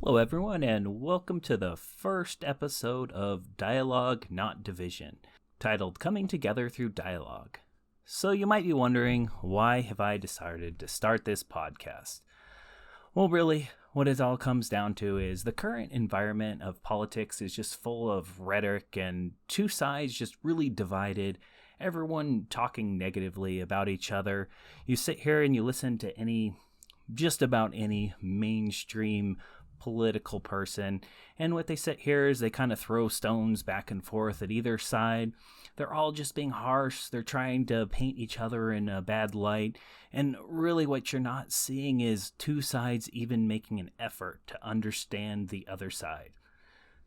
Hello, everyone, and welcome to the first episode of Dialogue Not Division, titled Coming Together Through Dialogue. So you might be wondering, why have I decided to start this podcast? Well, really, what it all comes down to is the current environment of politics is just full of rhetoric and two sides just really divided, everyone talking negatively about each other. You sit here and you listen to just about any mainstream political person, and what they sit here is they kind of throw stones back and forth at either side. They're all just being harsh. They're trying to paint each other in a bad light, and really what you're not seeing is two sides even making an effort to understand the other side.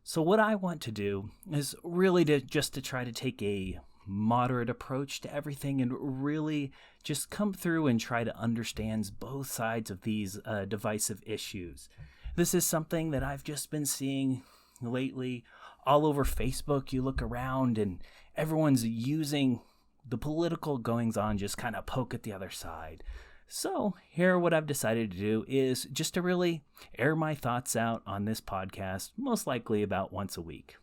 So what I want to do is really to try to take a moderate approach to everything and really just come through and try to understand both sides of these divisive issues. This is something that I've just been seeing lately all over Facebook. You look around and everyone's using the political goings on, just kind of poke at the other side. So here, what I've decided to do is just to really air my thoughts out on this podcast, most likely about once a week.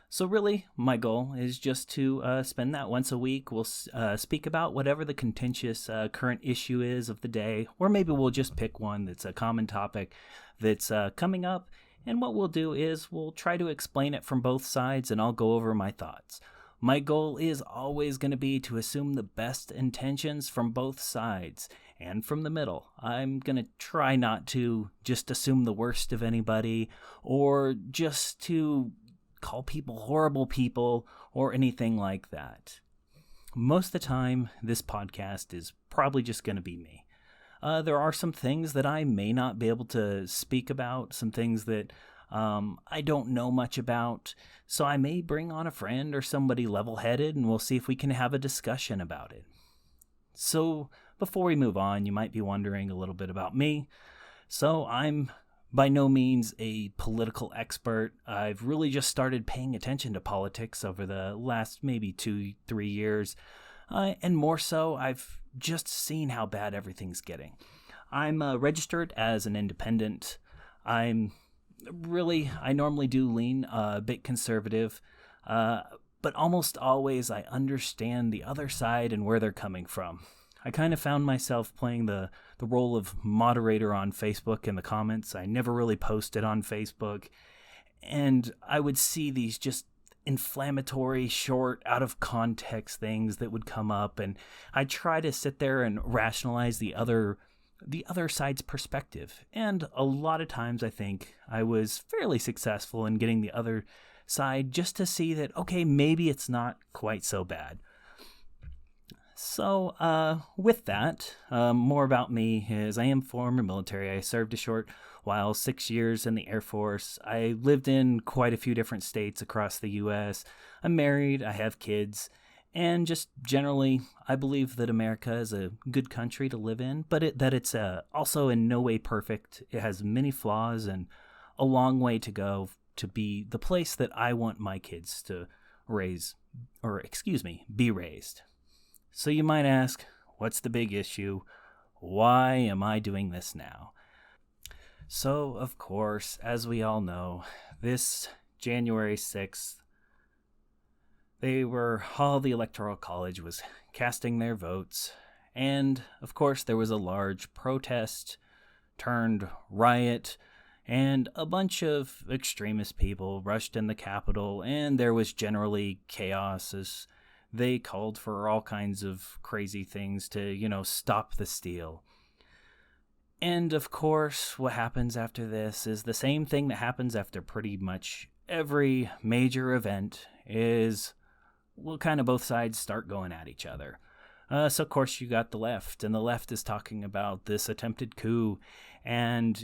So really, my goal is just to spend that once a week. We'll speak about whatever the contentious current issue is of the day, or maybe we'll just pick one that's a common topic that's coming up. And what we'll do is we'll try to explain it from both sides, and I'll go over my thoughts. My goal is always going to be to assume the best intentions from both sides and from the middle. I'm going to try not to just assume the worst of anybody or just to call people horrible people or anything like that. Most of the time, this podcast is probably just going to be me. There are some things that I may not be able to speak about, some things that I don't know much about, so I may bring on a friend or somebody level-headed, and we'll see if we can have a discussion about it. So, before we move on, you might be wondering a little bit about me. So, I'm by no means a political expert. I've really just started paying attention to politics over the last maybe 2-3 years. And more so, I've just seen how bad everything's getting. I'm registered as an independent. I normally do lean a bit conservative, but almost always I understand the other side and where they're coming from. I kind of found myself playing the role of moderator on Facebook in the comments. I never really posted on Facebook, and I would see these just inflammatory, short, out of context things that would come up, and I try to sit there and rationalize the other side's perspective. And a lot of times I think I was fairly successful in getting the other side just to see that, okay, maybe it's not quite so bad. So, with that, more about me is I am former military. I served a short while, 6 years in the Air Force. I lived in quite a few different states across the U.S. I'm married, I have kids, and just generally, I believe that America is a good country to live in, but that it's also in no way perfect. It has many flaws and a long way to go to be the place that I want my kids to be raised. So you might ask, what's the big issue? Why am I doing this now? So, of course, as we all know, this January 6th, all the Electoral College was casting their votes, and, of course, there was a large protest turned riot, and a bunch of extremist people rushed in the Capitol, and there was generally chaos as they called for all kinds of crazy things to, stop the steal. And of course, what happens after this is the same thing that happens after pretty much every major event is, kind of both sides start going at each other. So of course you got the left, and the left is talking about this attempted coup and,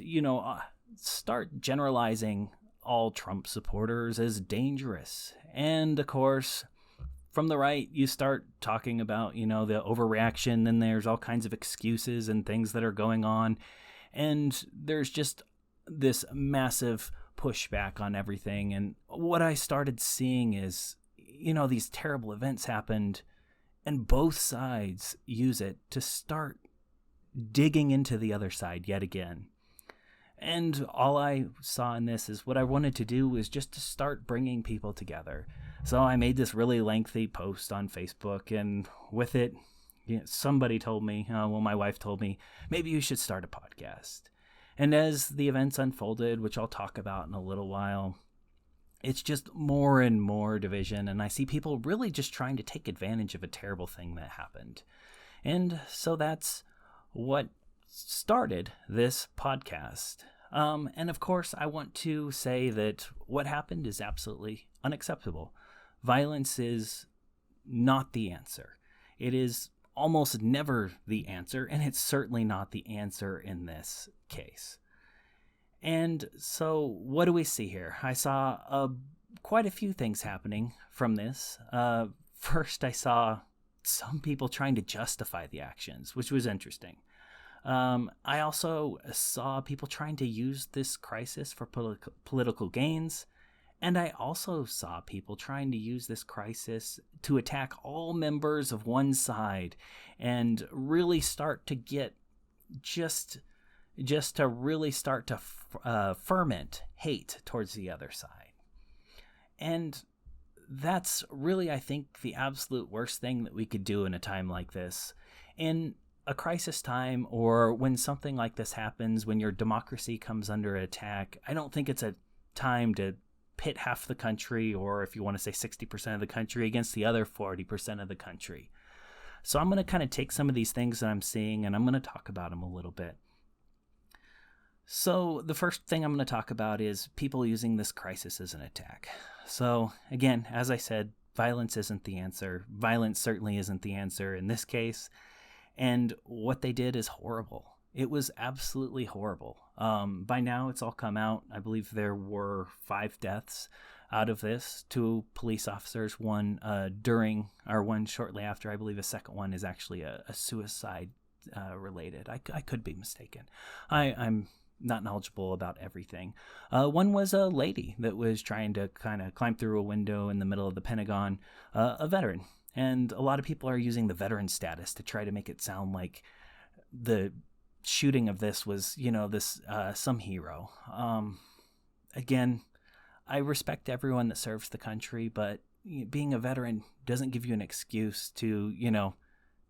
start generalizing all Trump supporters as dangerous. And of course, from the right, you start talking about, the overreaction, and there's all kinds of excuses and things that are going on. And there's just this massive pushback on everything. And what I started seeing is, these terrible events happened, and both sides use it to start digging into the other side yet again. And all I saw in this is what I wanted to do was just to start bringing people together. So I made this really lengthy post on Facebook, and with it, somebody told me, my wife told me, maybe you should start a podcast. And as the events unfolded, which I'll talk about in a little while, it's just more and more division, and I see people really just trying to take advantage of a terrible thing that happened. And so that's what started this podcast. And of course, I want to say that what happened is absolutely unacceptable. Violence is not the answer. It is almost never the answer, and it's certainly not the answer in this case. And so what do we see here? I saw quite a few things happening from this. First, I saw some people trying to justify the actions, which was interesting. I also saw people trying to use this crisis for political gains. And I also saw people trying to use this crisis to attack all members of one side and really start to get just to really start to ferment hate towards the other side. And that's really, I think, the absolute worst thing that we could do in a time like this. In a crisis time, or when something like this happens, when your democracy comes under attack, I don't think it's a time to pit half the country, or if you want to say 60% of the country, against the other 40% of the country. So I'm going to kind of take some of these things that I'm seeing, and I'm going to talk about them a little bit. So the first thing I'm going to talk about is people using this crisis as an attack. So again, as I said, violence isn't the answer. Violence certainly isn't the answer in this case. And what they did is horrible. It was absolutely horrible. By now, it's all come out. I believe there were 5 deaths out of this, 2 police officers, one during, or one shortly after. I believe a second one is actually a suicide related. I could be mistaken. I'm not knowledgeable about everything. One was a lady that was trying to kind of climb through a window in the middle of the Pentagon, a veteran. And a lot of people are using the veteran status to try to make it sound like the shooting of this was, this some hero. Again, I respect everyone that serves the country, but being a veteran doesn't give you an excuse to,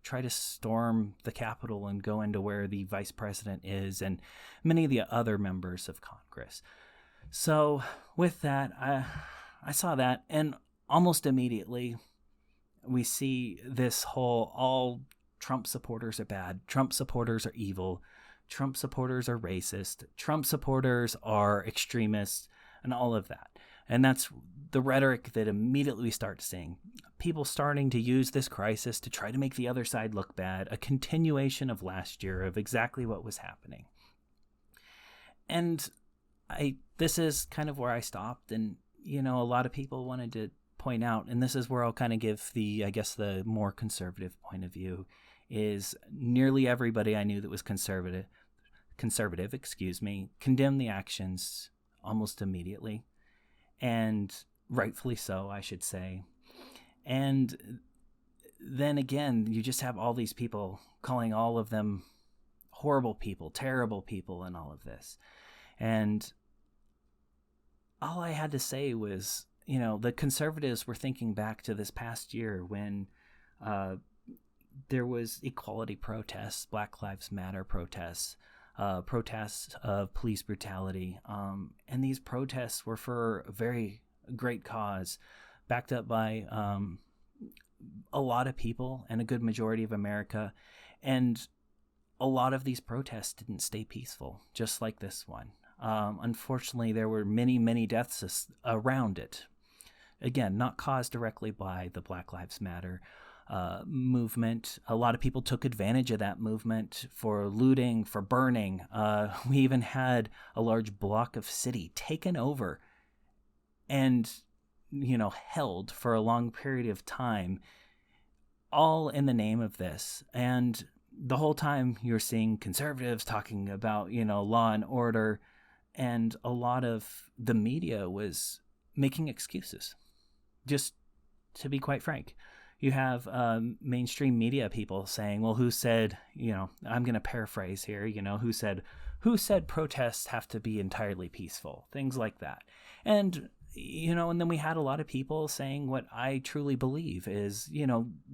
try to storm the Capitol and go into where the vice president is and many of the other members of Congress. So with that, I saw that, and almost immediately we see this whole all Trump supporters are bad, Trump supporters are evil, Trump supporters are racist, Trump supporters are extremists, and all of that. And that's the rhetoric that immediately we start seeing. People starting to use this crisis to try to make the other side look bad, a continuation of last year of exactly what was happening. And this is kind of where I stopped. And, a lot of people wanted to point out, and this is where I'll kind of give the more conservative point of view, is nearly everybody I knew that was conservative, condemned the actions almost immediately. And rightfully so, I should say. And then again, you just have all these people calling all of them horrible people, terrible people, and all of this. And all I had to say was, the conservatives were thinking back to this past year when there was equality protests, Black Lives Matter protests, protests of police brutality. And these protests were for a very great cause, backed up by a lot of people and a good majority of America. And a lot of these protests didn't stay peaceful, just like this one. Unfortunately, there were many, many deaths around it. Again, not caused directly by the Black Lives Matter movement. A lot of people took advantage of that movement for looting, for burning. We even had a large block of city taken over and, held for a long period of time, all in the name of this. And the whole time you're seeing conservatives talking about, law and order, and a lot of the media was making excuses. Just to be quite frank, you have mainstream media people saying, well, who said, I'm going to paraphrase here, who said Who said protests have to be entirely peaceful? Things like that. And, and then we had a lot of people saying what I truly believe is,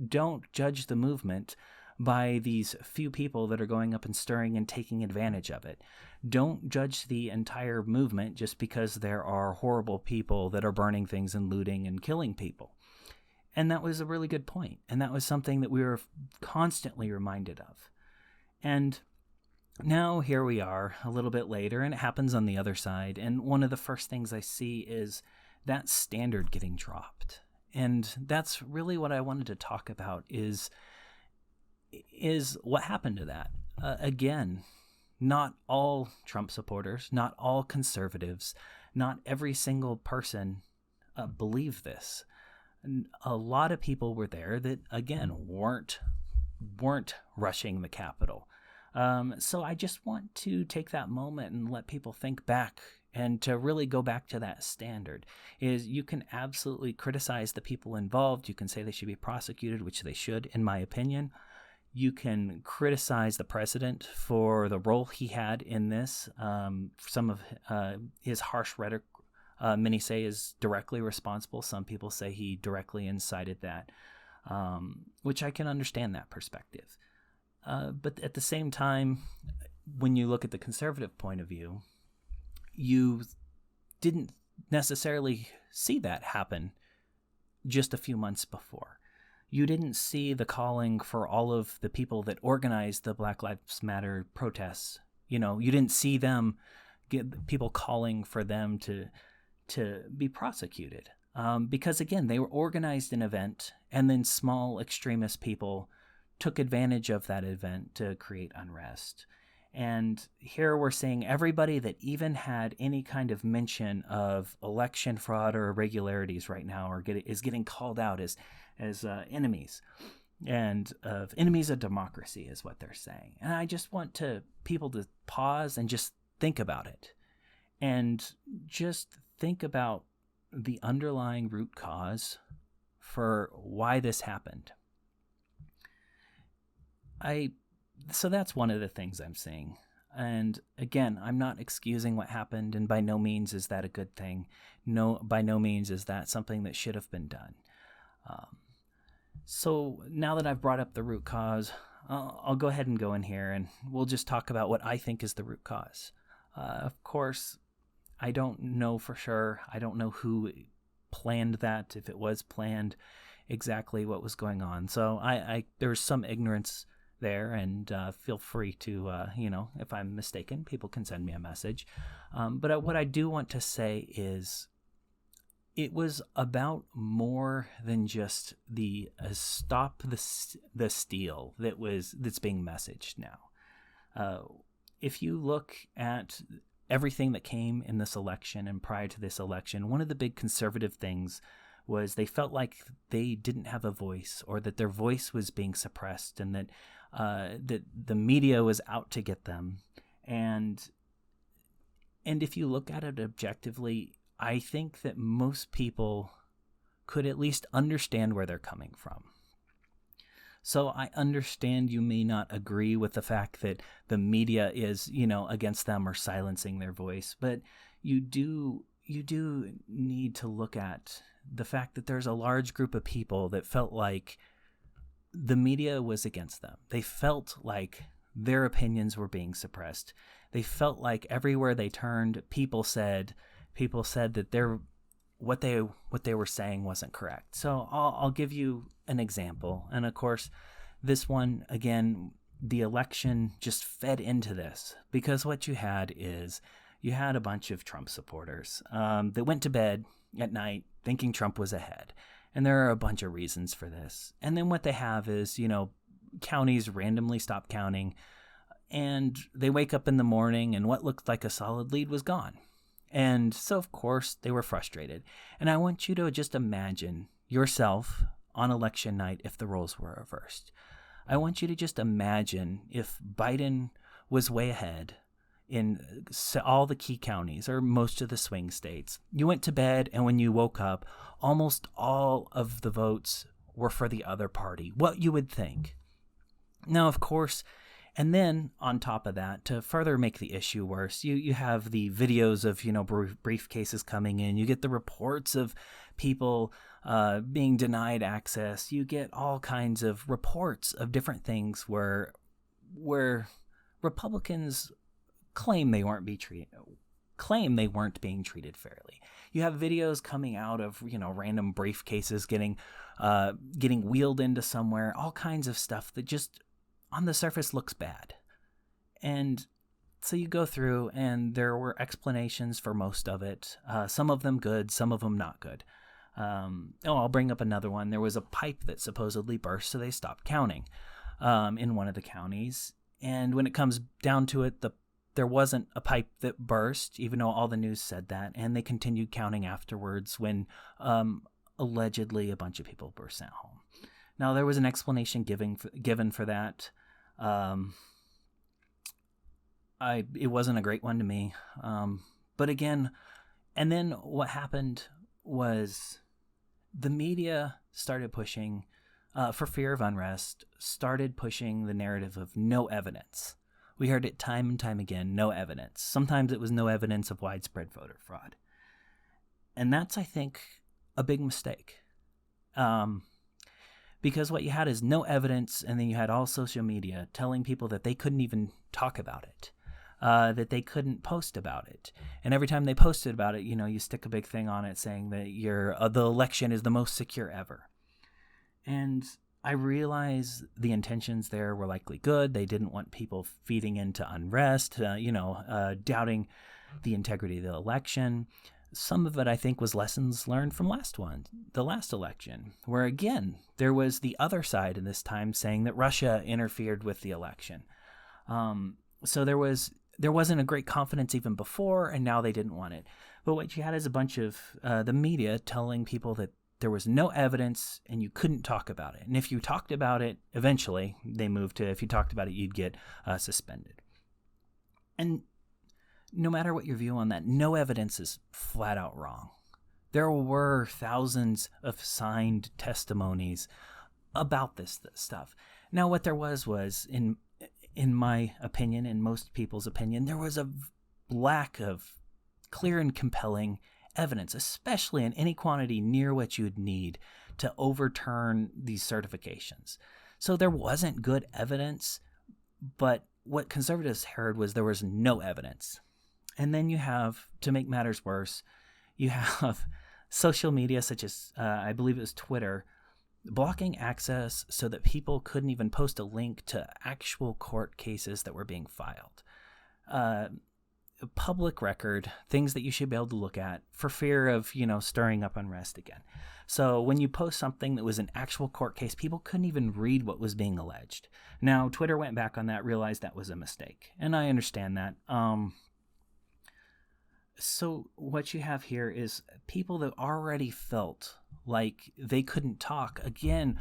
don't judge the movement by these few people that are going up and stirring and taking advantage of it. Don't judge the entire movement just because there are horrible people that are burning things and looting and killing people. And that was a really good point. And that was something that we were constantly reminded of. And now here we are a little bit later, and it happens on the other side. And one of the first things I see is that standard getting dropped. And that's really what I wanted to talk about is what happened to that. Again, not all Trump supporters, not all conservatives, not every single person believe this. A lot of people were there that, again, weren't rushing the Capitol. So I just want to take that moment and let people think back and to really go back to that standard. Is you can absolutely criticize the people involved. You can say they should be prosecuted, which they should, in my opinion. You can criticize the president for the role he had in this. Some of his harsh rhetoric, many say, is directly responsible. Some people say he directly incited that, which I can understand that perspective. But at the same time, when you look at the conservative point of view, you didn't necessarily see that happen just a few months before. You didn't see the calling for all of the people that organized the Black Lives Matter protests. You didn't see them get people calling for them to be prosecuted. Because again, they were organized an event, and then small extremist people took advantage of that event to create unrest. And here we're seeing everybody that even had any kind of mention of election fraud or irregularities right now is getting called out as enemies, and of enemies of democracy is what they're saying. And I just want people to pause and just think about it, and just think about the underlying root cause for why this happened. So that's one of the things I'm seeing. And again, I'm not excusing what happened, and by no means is that a good thing. No, by no means is that something that should have been done. So now that I've brought up the root cause, I'll go ahead and go in here, and we'll just talk about what I think is the root cause. Of course, I don't know for sure. I don't know who planned that, if it was planned, exactly what was going on. So there's some ignorance there, and feel free to, if I'm mistaken, people can send me a message. But what I do want to say is it was about more than just the stop the steal that's being messaged now. If you look at everything that came in this election and prior to this election, one of the big conservative things was they felt like they didn't have a voice, or that their voice was being suppressed, and that the media was out to get them. And if you look at it objectively, I think that most people could at least understand where they're coming from. So I understand you may not agree with the fact that the media is, against them or silencing their voice, but you do need to look at the fact that there's a large group of people that felt like the media was against them. They felt like their opinions were being suppressed. They felt like everywhere they turned, people said that what they were saying wasn't correct. So I'll give you an example. And of course, this one, again, the election just fed into this, because what you had a bunch of Trump supporters that went to bed at night thinking Trump was ahead. And there are a bunch of reasons for this. And then what they have is, counties randomly stop counting, and they wake up in the morning and what looked like a solid lead was gone. And so, of course, they were frustrated. And I want you to just imagine yourself on election night if the roles were reversed. I want you to just imagine if Biden was way ahead in all the key counties or most of the swing states. You went to bed, and when you woke up, almost all of the votes were for the other party. What you would think. Now, of course, And then on top of that, to further make the issue worse, you have the videos of, briefcases coming in. You get the reports of people being denied access. You get all kinds of reports of different things where Republicans claim they weren't being treated fairly. You have videos coming out of, random briefcases getting wheeled into somewhere, all kinds of stuff that just on the surface looks bad. And so you go through, and there were explanations for most of it. Some of them good, some of them not good. I'll bring up another one. There was a pipe that supposedly burst, so they stopped counting in one of the counties. And when it comes down to it, there wasn't a pipe that burst, even though all the news said that. And they continued counting afterwards when allegedly a bunch of people were sent home. Now, there was an explanation given for that. It wasn't a great one to me. But again, and then what happened was the media started pushing, for fear of unrest, started pushing the narrative of no evidence. We heard it time and time again, no evidence. Sometimes it was no evidence of widespread voter fraud. And that's, I think, a big mistake. Because what you had is no evidence, and then you had all social media telling people that they couldn't even talk about it, that they couldn't post about it. And every time they posted about it, you stick a big thing on it saying that the election is the most secure ever. And I realize the intentions there were likely good. They didn't want people feeding into unrest, doubting the integrity of the election. Some of it, I think, was lessons learned from the last election, where, again, there was the other side in this time saying that Russia interfered with the election. So there wasn't a great confidence even before, and now they didn't want it. But what you had is a bunch of the media telling people that there was no evidence and you couldn't talk about it. And if you talked about it, eventually they moved to, if you talked about it, you'd get suspended. And no matter what your view on that, no evidence is flat out wrong. There were thousands of signed testimonies about this stuff. Now, what there was in my opinion, in most people's opinion, there was a lack of clear and compelling evidence, especially in any quantity near what you'd need to overturn these certifications. So there wasn't good evidence, but what conservatives heard was there was no evidence. And then you have, to make matters worse, you have social media such as, I believe it was Twitter, blocking access so that people couldn't even post a link to actual court cases that were being filed. Public record, things that you should be able to look at for fear of, stirring up unrest again. So when you post something that was an actual court case, people couldn't even read what was being alleged. Now, Twitter went back on that, realized that was a mistake, and I understand that. So what you have here is people that already felt like they couldn't talk. Again,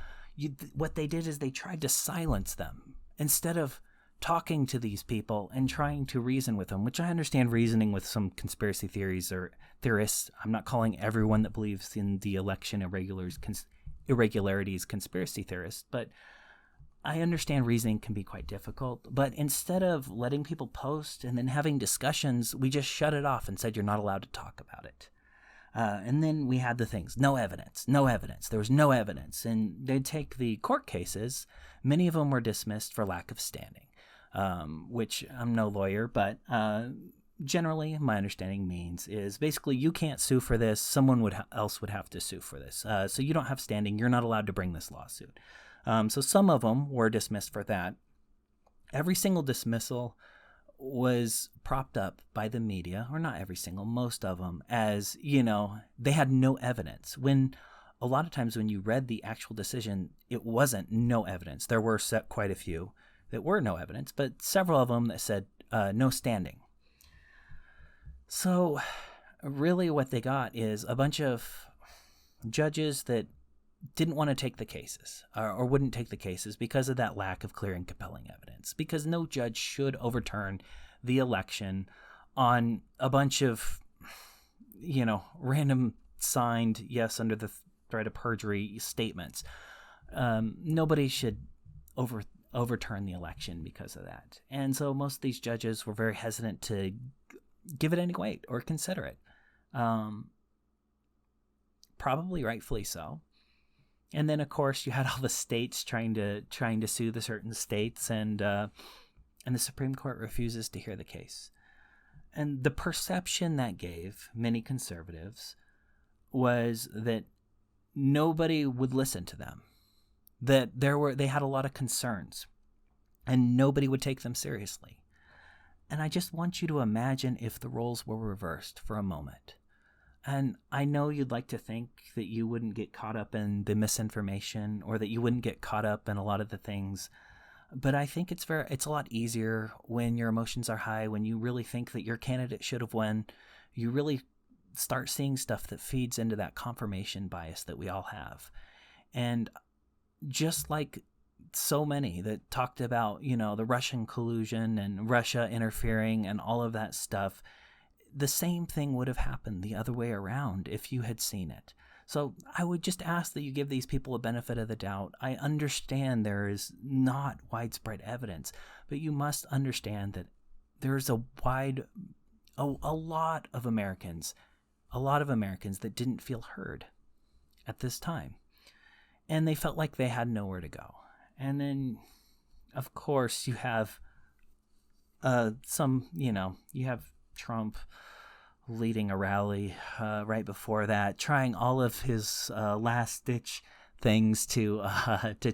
what they did is they tried to silence them instead of talking to these people and trying to reason with them, which I understand reasoning with some conspiracy theories or theorists. I'm not calling everyone that believes in the election irregularities conspiracy theorists, but I understand reasoning can be quite difficult. But instead of letting people post and then having discussions, we just shut it off and said you're not allowed to talk about it. And then we had the things, no evidence. There was no evidence. And they'd take the court cases. Many of them were dismissed for lack of standing. Which I'm no lawyer, but generally my understanding means is basically you can't sue for this. Someone else would have to sue for this. So you don't have standing. You're not allowed to bring this lawsuit. So some of them were dismissed for that. Every single dismissal was propped up by the media, or not every single, most of them, as, they had no evidence. When a lot of times when you read the actual decision, it wasn't no evidence. There were quite a few that were no evidence, but several of them that said no standing. So really what they got is a bunch of judges that didn't want to take the cases or wouldn't take the cases because of that lack of clear and compelling evidence, because no judge should overturn the election on a bunch of, random signed, yes, under the threat of perjury statements. Nobody should overturn the election because of that. And so most of these judges were very hesitant to give it any weight or consider it. Probably rightfully so. And then, of course, you had all the states trying to sue the certain states, and the Supreme Court refuses to hear the case. And the perception that gave many conservatives was that nobody would listen to them, that they had a lot of concerns, and nobody would take them seriously. And I just want you to imagine if the roles were reversed for a moment. And I know you'd like to think that you wouldn't get caught up in the misinformation, or that you wouldn't get caught up in a lot of the things. But I think it's a lot easier when your emotions are high, when you really think that your candidate should have won. You really start seeing stuff that feeds into that confirmation bias that we all have. And just like so many that talked about, the Russian collusion and Russia interfering and all of that stuff, the same thing would have happened the other way around if you had seen it. So I would just ask that you give these people a benefit of the doubt. I understand there is not widespread evidence, but you must understand that there's a lot of Americans that didn't feel heard at this time. And they felt like they had nowhere to go. And then, of course, you have you have Trump leading a rally right before that, trying all of his last-ditch things to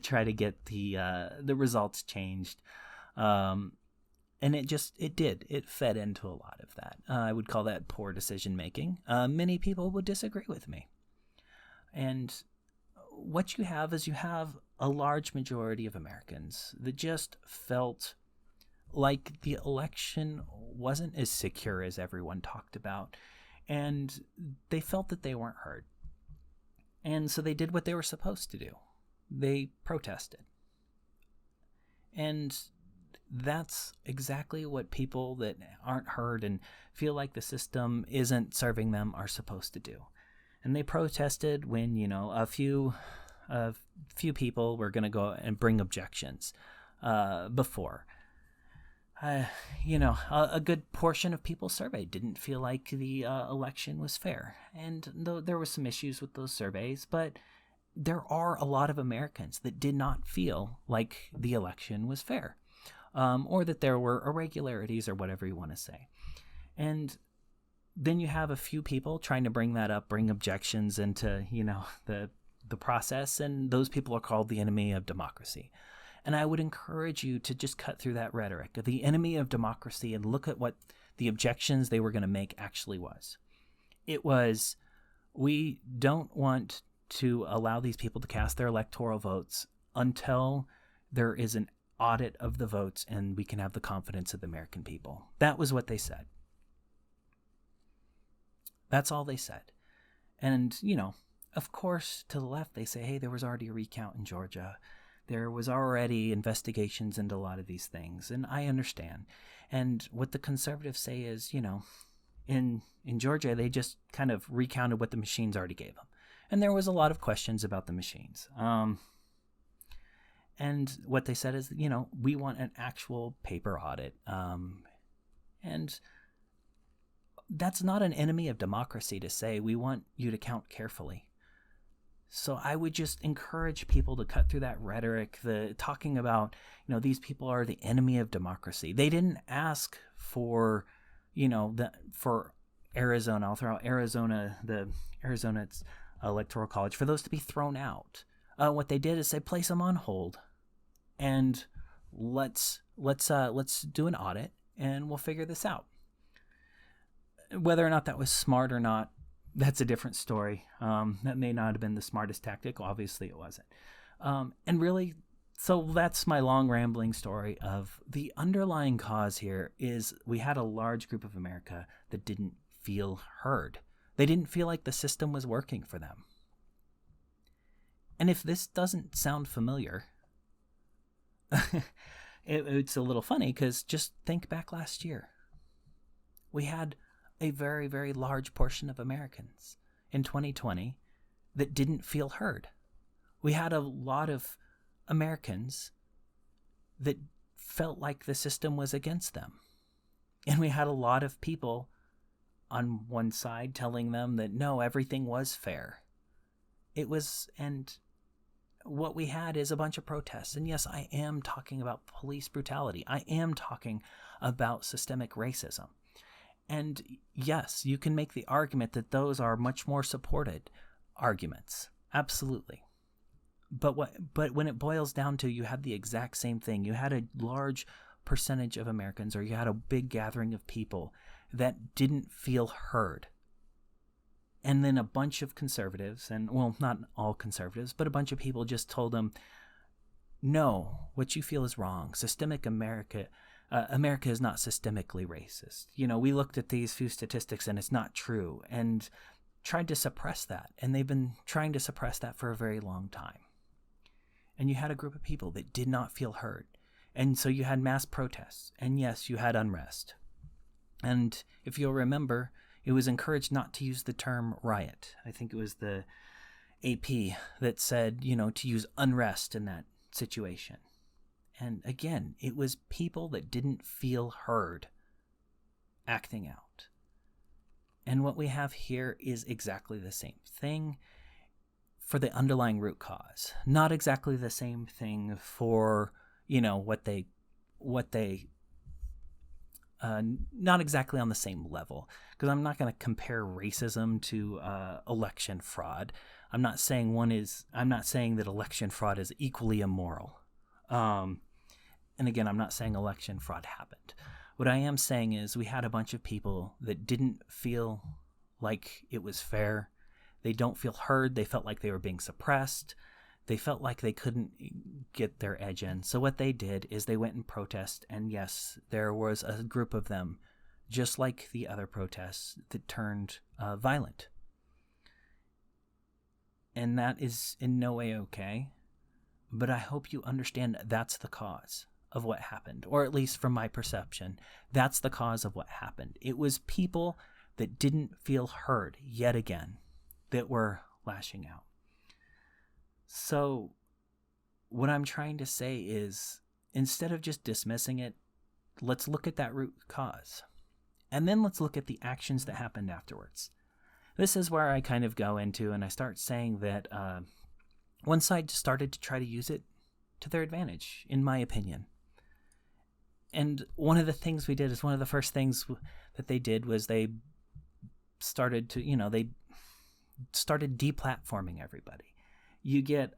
try to get the results changed, and it fed into a lot of that. I would call that poor decision making. Many people would disagree with me, and what you have is a large majority of Americans that just felt like the election wasn't as secure as everyone talked about, and they felt that they weren't heard. And so they did what they were supposed to do. They protested. And that's exactly what people that aren't heard and feel like the system isn't serving them are supposed to do. And they protested when, a few people were going to go and bring objections before. A good portion of people surveyed didn't feel like the election was fair. And though there were some issues with those surveys, but there are a lot of Americans that did not feel like the election was fair, or that there were irregularities or whatever you want to say. And then you have a few people trying to bring objections into, the process, and those people are called the enemy of democracy. And I would encourage you to just cut through that rhetoric of the enemy of democracy and look at what the objections they were going to make actually was. It was, we don't want to allow these people to cast their electoral votes until there is an audit of the votes and we can have the confidence of the American people. That was what they said. That's all they said. And, of course, to the left, they say, hey, there was already a recount in Georgia. There was already investigations into a lot of these things, and I understand. And what the conservatives say is, in Georgia, they just kind of recounted what the machines already gave them. And there was a lot of questions about the machines. And what they said is, we want an actual paper audit. And that's not an enemy of democracy to say we want you to count carefully. So I would just encourage people to cut through that rhetoric, the talking about, these people are the enemy of democracy. They didn't ask for, for Arizona, I'll throw out Arizona's electoral college, for those to be thrown out. What they did is say, place them on hold, and let's do an audit, and we'll figure this out. Whether or not that was smart or not, that's a different story. That may not have been the smartest tactic. Obviously, it wasn't. And really, so that's my long rambling story of the underlying cause here is we had a large group of America that didn't feel heard. They didn't feel like the system was working for them. And if this doesn't sound familiar, it's a little funny because just think back last year. We had a very, very large portion of Americans in 2020 that didn't feel heard. We had a lot of Americans that felt like the system was against them. And we had a lot of people on one side telling them that no, everything was fair. It was, and what we had is a bunch of protests. And yes, I am talking about police brutality. I am talking about systemic racism. And yes, you can make the argument that those are much more supported arguments. Absolutely. But when it boils down to, you had the exact same thing. You had a large percentage of Americans, or you had a big gathering of people that didn't feel heard. And then a bunch of conservatives, and well, not all conservatives, but a bunch of people just told them, no, what you feel is wrong. America is not systemically racist. We looked at these few statistics and it's not true, and tried to suppress that. And they've been trying to suppress that for a very long time. And you had a group of people that did not feel heard. And so you had mass protests. And yes, you had unrest. And if you'll remember, it was encouraged not to use the term riot. I think it was the AP that said, to use unrest in that situation. And again, it was people that didn't feel heard acting out. And what we have here is exactly the same thing for the underlying root cause. Not exactly the same thing for, not exactly on the same level, because I'm not going to compare racism to election fraud. I'm not saying that election fraud is equally immoral. And again, I'm not saying election fraud happened. What I am saying is we had a bunch of people that didn't feel like it was fair. They don't feel heard. They felt like they were being suppressed. They felt like they couldn't get their edge in. So what they did is they went and protested. And yes, there was a group of them, just like the other protests, that turned violent. And that is in no way okay. But I hope you understand that's the cause of what happened. Or at least from my perception, that's the cause of what happened. It was people that didn't feel heard yet again that were lashing out. So what I'm trying to say is, instead of just dismissing it, let's look at that root cause. And then let's look at the actions that happened afterwards. This is where I kind of go into, and I start saying that one side just started to try to use it to their advantage, in my opinion. And one of the things we did is one of the first things that they did was they started to, they started deplatforming everybody. You get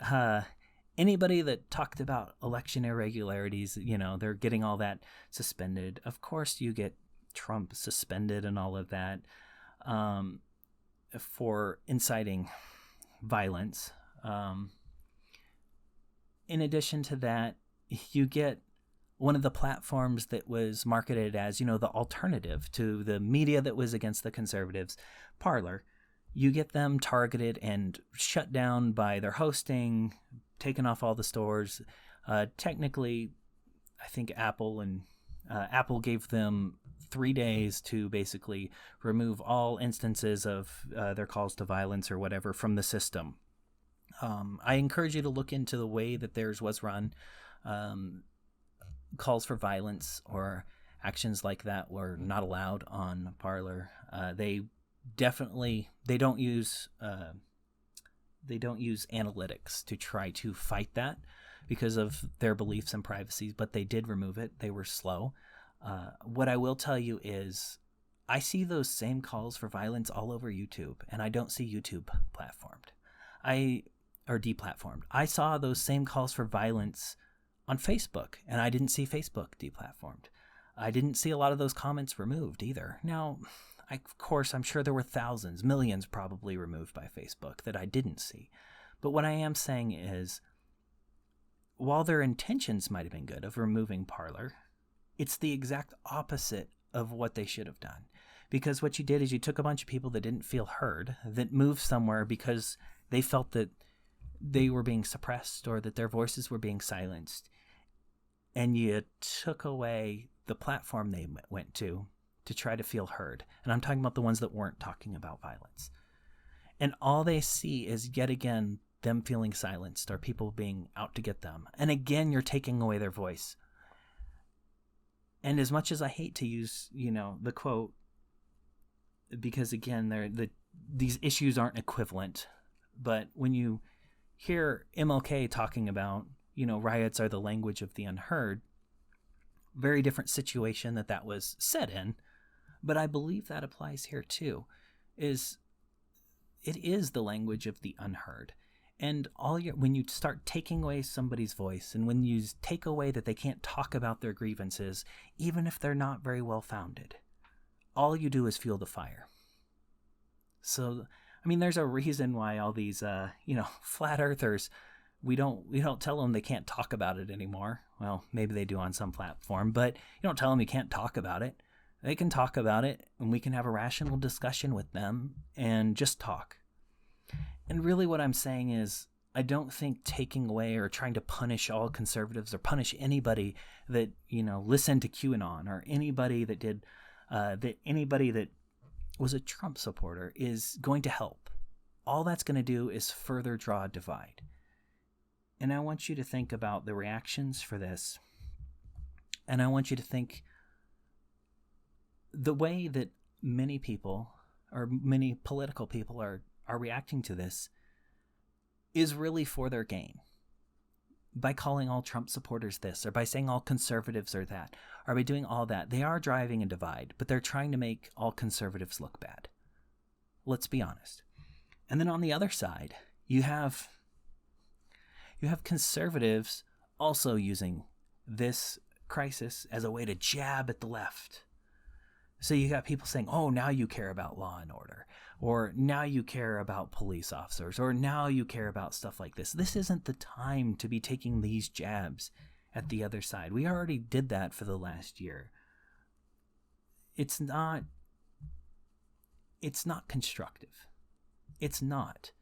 anybody that talked about election irregularities, they're getting all that suspended. Of course, you get Trump suspended and all of that for inciting violence. In addition to that, you get one of the platforms that was marketed as, the alternative to the media that was against the conservatives, Parler. You get them targeted and shut down by their hosting, taken off all the stores. Technically, I think Apple gave them 3 days to basically remove all instances of their calls to violence or whatever from the system. I encourage you to look into the way that theirs was run. Calls for violence or actions like that were not allowed on Parler. They don't use analytics to try to fight that because of their beliefs and privacy, but they did remove it. They were slow. What I will tell you is I see those same calls for violence all over YouTube, and I don't see YouTube deplatformed. I saw those same calls for violence on Facebook, and I didn't see Facebook deplatformed. I didn't see a lot of those comments removed either. Now, of course, I'm sure there were thousands, millions probably removed by Facebook that I didn't see. But what I am saying is, while their intentions might have been good of removing Parler, it's the exact opposite of what they should have done. Because what you did is you took a bunch of people that didn't feel heard, that moved somewhere because they felt that they were being suppressed or that their voices were being silenced, and you took away the platform they went to try to feel heard. And I'm talking about the ones that weren't talking about violence. And all they see is, yet again, them feeling silenced or people being out to get them. And again, you're taking away their voice. And as much as I hate to use, the quote, because again, these issues aren't equivalent, but when you hear MLK talking about, riots are the language of the unheard, very different situation that was said in, but I believe that applies here too, it is the language of the unheard. And when you start taking away somebody's voice, and when you take away that they can't talk about their grievances, even if they're not very well founded, all you do is fuel the fire. So, there's a reason why all these, flat earthers, we don't tell them they can't talk about it anymore. Well, maybe they do on some platform, but you don't tell them you can't talk about it. They can talk about it, and we can have a rational discussion with them and just talk. And really what I'm saying is, I don't think taking away or trying to punish all conservatives or punish anybody that, listened to QAnon, or anybody that did, anybody that was a Trump supporter is going to help. All that's going to do is further draw a divide. And I want you to think about the reactions for this. And I want you to think the way that many people, or many political people, are reacting to this is really for their gain. By calling all Trump supporters this, or by saying all conservatives are that, or by doing all that, they are driving a divide, but they're trying to make all conservatives look bad. Let's be honest. And then on the other side, you have conservatives also using this crisis as a way to jab at the left. So you got people saying, oh, now you care about law and order, or now you care about police officers, or now you care about stuff like this. This isn't the time to be taking these jabs at the other side. We already did that for the last year. It's not constructive. It's not.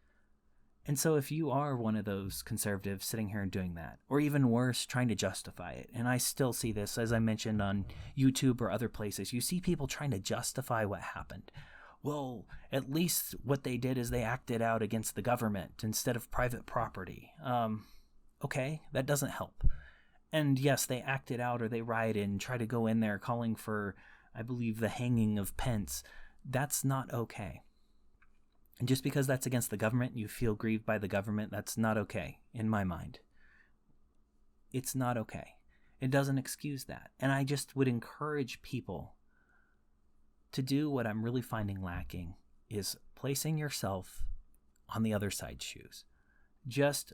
And so if you are one of those conservatives sitting here and doing that, or even worse, trying to justify it, and I still see this, as I mentioned on YouTube or other places, you see people trying to justify what happened. Well, at least what they did is they acted out against the government instead of private property. Okay, that doesn't help. And yes, they acted out, or they rioted and tried to go in there calling for, I believe, the hanging of Pence. That's not okay. And just because that's against the government, you feel grieved by the government, that's not okay, in my mind. It's not okay. It doesn't excuse that. And I just would encourage people to do what I'm really finding lacking, is placing yourself on the other side's shoes. Just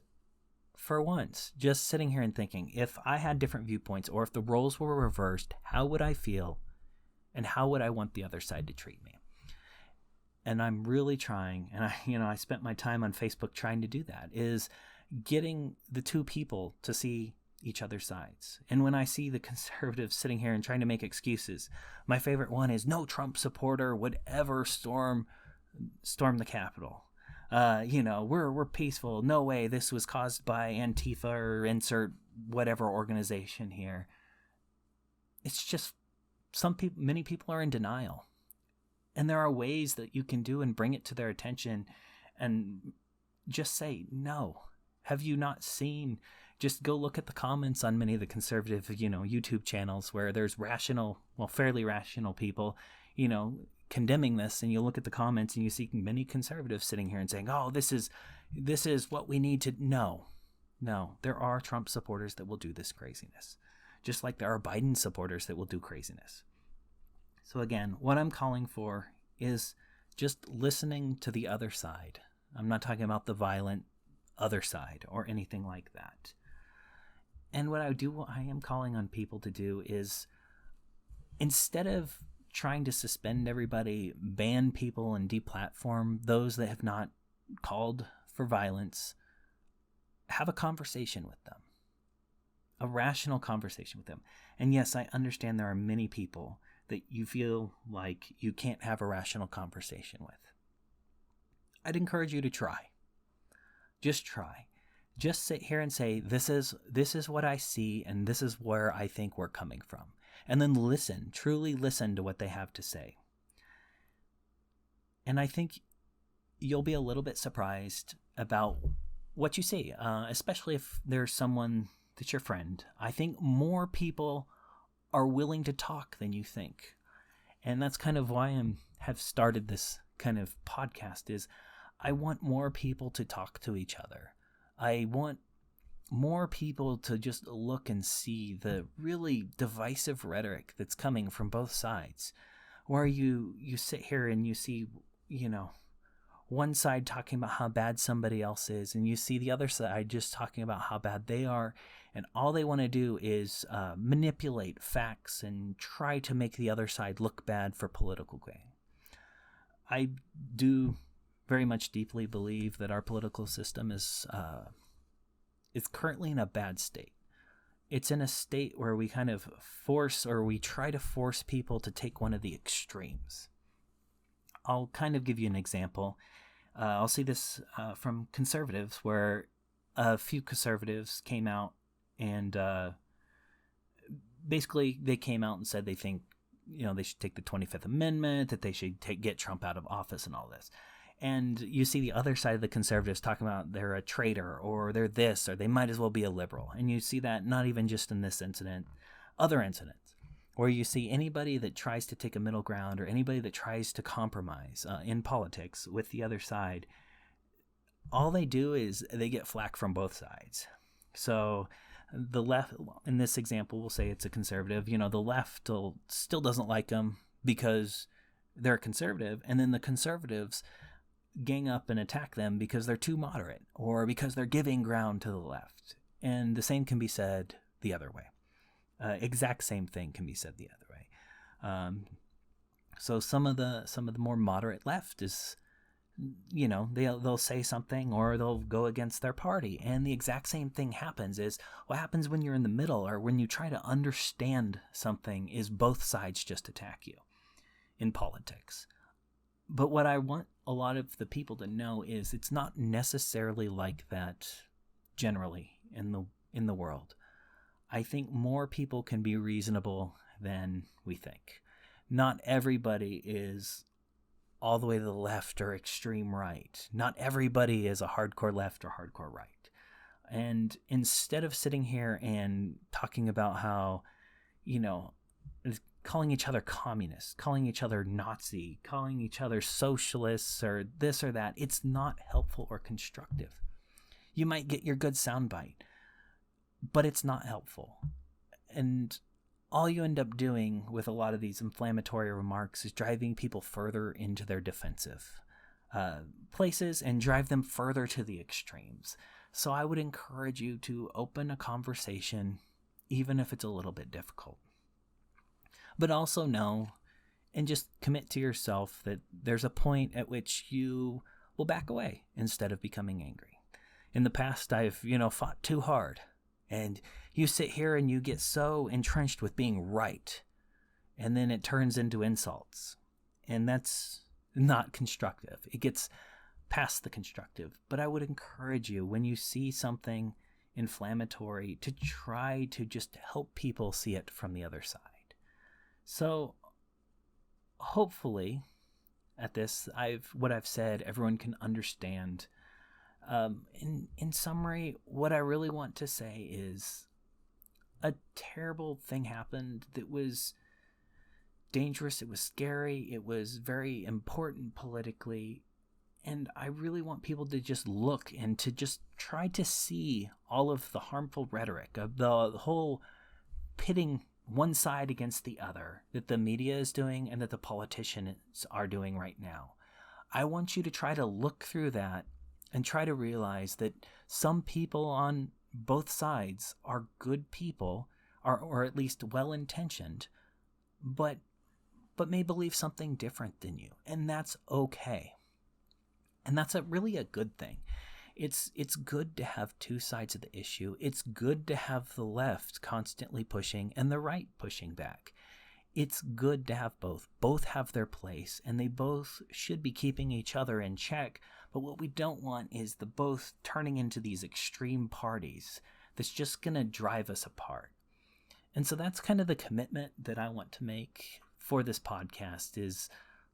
for once, just sitting here and thinking, if I had different viewpoints, or if the roles were reversed, how would I feel, and how would I want the other side to treat me? And I'm really trying, and I spent my time on Facebook trying to do that, is getting the two people to see each other's sides. And when I see the conservatives sitting here and trying to make excuses, my favorite one is, no Trump supporter would ever storm the Capitol. We're peaceful. No way, this was caused by Antifa, or insert whatever organization here. It's just many people are in denial. And there are ways that you can do and bring it to their attention and just say, no. Have you not seen? Just go look at the comments on many of the conservative, YouTube channels where there's fairly rational people, condemning this. And you look at the comments and you see many conservatives sitting here and saying, oh, this is what we need to know. No, there are Trump supporters that will do this craziness, just like there are Biden supporters that will do craziness. So again, what I'm calling for is just listening to the other side. I'm not talking about the violent other side or anything like that. And what I am calling on people to do is, instead of trying to suspend everybody, ban people, and deplatform those that have not called for violence, have a conversation with them. A rational conversation with them. And yes, I understand there are many people that you feel like you can't have a rational conversation with. I'd encourage you to try. Just try. Just sit here and say, this is what I see, and this is where I think we're coming from. And then listen, truly listen to what they have to say. And I think you'll be a little bit surprised about what you see, especially if there's someone that's your friend. I think more people are willing to talk than you think. And that's kind of why I have started this kind of podcast, is I want more people to talk to each other. I want more people to just look and see the really divisive rhetoric that's coming from both sides, where you sit here and you see, one side talking about how bad somebody else is, and you see the other side just talking about how bad they are, and all they want to do is manipulate facts and try to make the other side look bad for political gain. I do very much deeply believe that our political system is currently in a bad state. It's in a state where we kind of we try to force people to take one of the extremes. I'll kind of give you an example. I'll see this from conservatives, where a few conservatives came out and basically they came out and said they think, they should take the 25th Amendment, that they should get Trump out of office and all this. And you see the other side of the conservatives talking about they're a traitor, or they're this, or they might as well be a liberal. And you see that not even just in this incident, other incidents, where you see anybody that tries to take a middle ground, or anybody that tries to compromise in politics with the other side, all they do is they get flack from both sides. So the left, in this example, we'll say it's a conservative, the left still doesn't like them because they're a conservative, and then the conservatives gang up and attack them because they're too moderate, or because they're giving ground to the left. And the same can be said the other way. Exact same thing can be said the other way. So some of the more moderate left is, they'll say something, or they'll go against their party. And the exact same thing happens. Is what happens when you're in the middle, or when you try to understand something, is both sides just attack you in politics. But what I want a lot of the people to know is it's not necessarily like that generally in the world. I think more people can be reasonable than we think. Not everybody is all the way to the left or extreme right. Not everybody is a hardcore left or hardcore right. And instead of sitting here and talking about how, calling each other communists, calling each other Nazi, calling each other socialists, or this or that, it's not helpful or constructive. You might get your good soundbite, but it's not helpful. And all you end up doing with a lot of these inflammatory remarks is driving people further into their defensive places, and drive them further to the extremes. So I would encourage you to open a conversation, even if it's a little bit difficult. But also know and just commit to yourself that there's a point at which you will back away instead of becoming angry. In the past, I've, fought too hard. And you sit here and you get so entrenched with being right. And then it turns into insults. And that's not constructive. It gets past the constructive. But I would encourage you, when you see something inflammatory, to try to just help people see it from the other side. So hopefully at this, what I've said, everyone can understand. In summary, what I really want to say is a terrible thing happened that was dangerous. It was scary. It was very important politically. And I really want people to just look and to just try to see all of the harmful rhetoric of the whole pitting one side against the other that the media is doing and that the politicians are doing right now. I want you to try to look through that and try to realize that some people on both sides are good people, or at least well-intentioned, but may believe something different than you. And that's okay. And that's really a good thing. It's good to have two sides of the issue. It's good to have the left constantly pushing and the right pushing back. It's good to have both. Both have their place, and they both should be keeping each other in check. But what we don't want is the both turning into these extreme parties that's just going to drive us apart. And so that's kind of the commitment that I want to make for this podcast is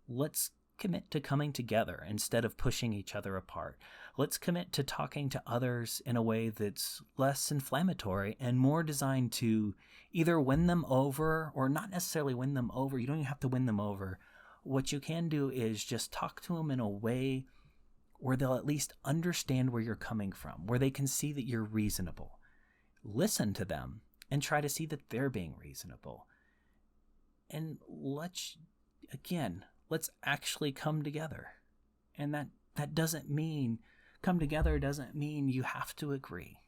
let's commit to coming together instead of pushing each other apart. Let's commit to talking to others in a way that's less inflammatory and more designed to either win them over, or not necessarily win them over. You don't even have to win them over. What you can do is just talk to them in a way where they'll at least understand where you're coming from, where they can see that you're reasonable. Listen to them and try to see that they're being reasonable. And let's actually come together. And that doesn't mean, come together doesn't mean you have to agree.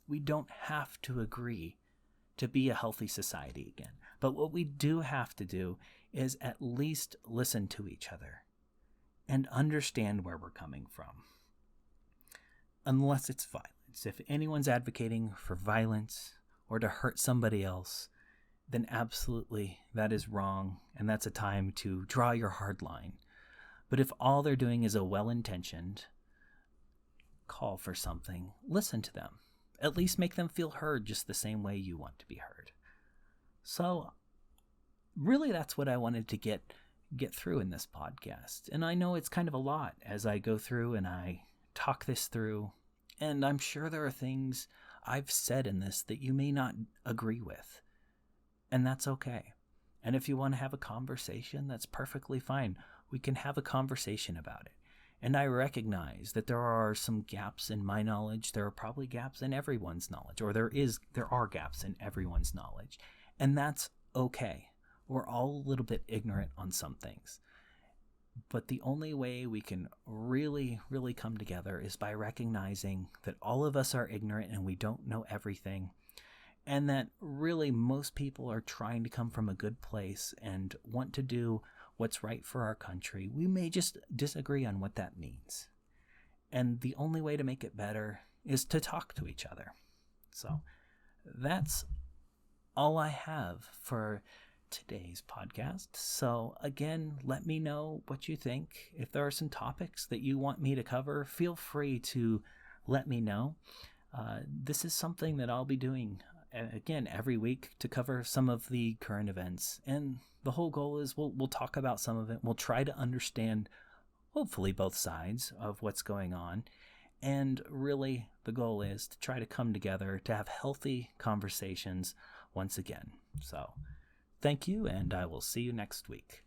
We don't have to agree to be a healthy society again. But what we do have to do is at least listen to each other and understand where we're coming from. Unless it's violence. If anyone's advocating for violence or to hurt somebody else, then absolutely that is wrong, and that's a time to draw your hard line. But if all they're doing is a well-intentioned call for something, listen to them. At least make them feel heard just the same way you want to be heard. So really that's what I wanted to get through in this podcast. And I know it's kind of a lot as I go through and I talk this through, and I'm sure there are things I've said in this that you may not agree with. And that's okay. And if you want to have a conversation, that's perfectly fine. We can have a conversation about it. And I recognize that there are some gaps in my knowledge. There are probably gaps in everyone's knowledge, or there are gaps in everyone's knowledge. And that's okay. We're all a little bit ignorant on some things. But the only way we can really, really come together is by recognizing that all of us are ignorant and we don't know everything. And that really most people are trying to come from a good place and want to do what's right for our country. We may just disagree on what that means. And the only way to make it better is to talk to each other. So that's all I have for today's podcast. So again, let me know what you think. If there are some topics that you want me to cover, feel free to let me know. This is something that I'll be doing again every week to cover some of the current events, and the whole goal is we'll talk about some of it. We'll try to understand hopefully both sides of what's going on, and really the goal is to try to come together to have healthy conversations once again. So thank you, and I will see you next week.